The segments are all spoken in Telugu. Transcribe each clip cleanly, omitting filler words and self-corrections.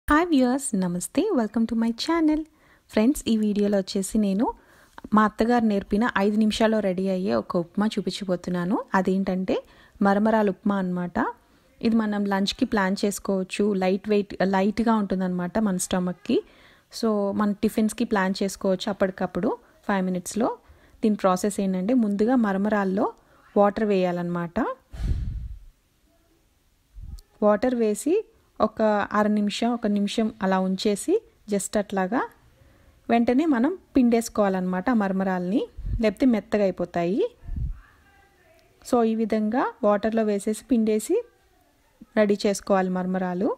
హాయ్ వ్యూయర్స్, నమస్తే. Welcome to my channel. Friends, ఈ వీడియోలో వచ్చేసి నేను మా అత్తగారు నేర్పిన 5 నిమిషాల్లో రెడీ అయ్యే ఒక ఉప్మా చూపించబోతున్నాను. అదేంటంటే మరమరాలు ఉప్మా అన్నమాట. ఇది మనం లంచ్కి ప్లాన్ చేసుకోవచ్చు. లైట్గా ఉంటుందన్నమాట మన స్టమక్కి. సో మన టిఫిన్స్కి ప్లాన్ చేసుకోవచ్చు అప్పటికప్పుడు 5 నిమిషాల్లో. దీని ప్రాసెస్ ఏంటంటే, ముందుగా మరమరాల్లో వాటర్ వేయాలన్నమాట. వాటర్ వేసి ఒక ఒక నిమిషం అలా ఉంచేసి జస్ట్ అట్లాగా వెంటనే మనం పిండేసుకోవాలన్నమాట మరమరాల్ని, లేకపోతే మెత్తగా అయిపోతాయి. సో ఈ విధంగా వాటర్లో వేసేసి పిండేసి రెడీ చేసుకోవాలి మరమరాలు.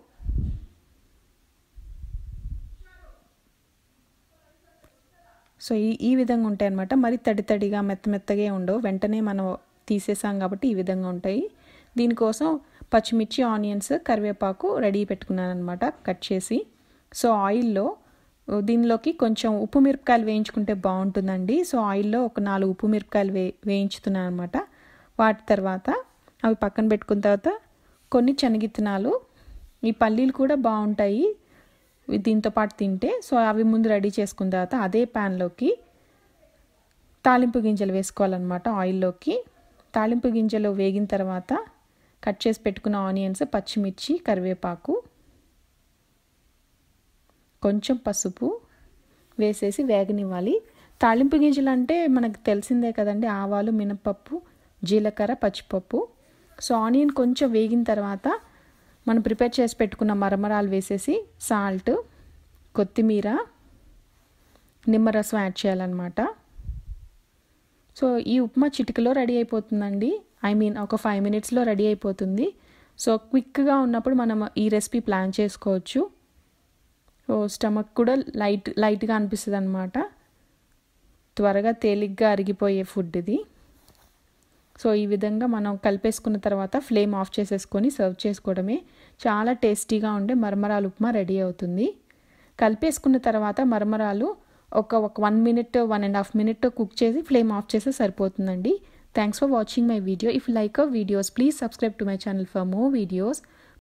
సో ఈ విధంగా ఉంటాయి అన్నమాట. మరి తడిగా మెత్తగా ఉండవు. వెంటనే మనం తీసేసాం కాబట్టి ఈ విధంగా ఉంటాయి. దీనికోసం పచ్చిమిర్చి, ఆనియన్స్, కరివేపాకు రెడీ పెట్టుకున్నాను అనమాట కట్ చేసి. సో ఆయిల్లో దీనిలోకి కొంచెం ఉప్పు మిరపకాయలు వేయించుకుంటే బాగుంటుందండి. సో ఆయిల్లో ఒక 4 ఉప్పు మిరపకాయలు వేయించుతున్నాను అనమాట. వాటి తర్వాత అవి పక్కన పెట్టుకున్న తర్వాత కొన్ని శనగిత్తనాలు, ఈ పల్లీలు కూడా బాగుంటాయి దీంతో పాటు తింటే. సో అవి ముందు రెడీ చేసుకున్న తర్వాత అదే ప్యాన్లోకి తాలింపు గింజలు వేసుకోవాలన్నమాట. ఆయిల్లోకి తాలింపు గింజలు వేగిన తర్వాత కట్ చేసి పెట్టుకున్న ఆనియన్స్, పచ్చిమిర్చి, కరివేపాకు, కొంచెం పసుపు వేసేసి వేగనివ్వాలి. తాలింపు గింజలు అంటే మనకు తెలిసిందే కదండి, ఆవాలు, మినపప్పు, జీలకర్ర, పచ్చిపప్పు. సో ఆనియన్ కొంచెం వేగిన తర్వాత మనం ప్రిపేర్ చేసి పెట్టుకున్న మరమరాలు వేసేసి సాల్ట్, కొత్తిమీర, నిమ్మరసం యాడ్ చేయాలన్నమాట. సో ఈ ఉప్మా చిటికలో రెడీ అయిపోతుందండి. ఒక 5 నిమిషాల్లో రెడీ అయిపోతుంది. సో క్విక్గా ఉన్నప్పుడు మనం ఈ రెసిపీ ప్లాన్ చేసుకోవచ్చు. సో స్టమక్ కూడా లైట్గా అనిపిస్తుంది అనమాట. త్వరగా తేలిగ్గా అరిగిపోయే ఫుడ్ ఇది. సో ఈ విధంగా మనం కలిపేసుకున్న తర్వాత ఫ్లేమ్ ఆఫ్ చేసేసుకొని సర్వ్ చేసుకోవడమే. చాలా టేస్టీగా ఉండే మరమరాలు ఉప్మా రెడీ అవుతుంది. కలిపేసుకున్న తర్వాత మరమరాలు ఒక 1 మినిట్, 1.5 మినిట్ కుక్ చేసి ఫ్లేమ్ ఆఫ్ చేస్తే సరిపోతుందండి. Thanks for watching my video. If you like our videos, please subscribe to my channel for more videos.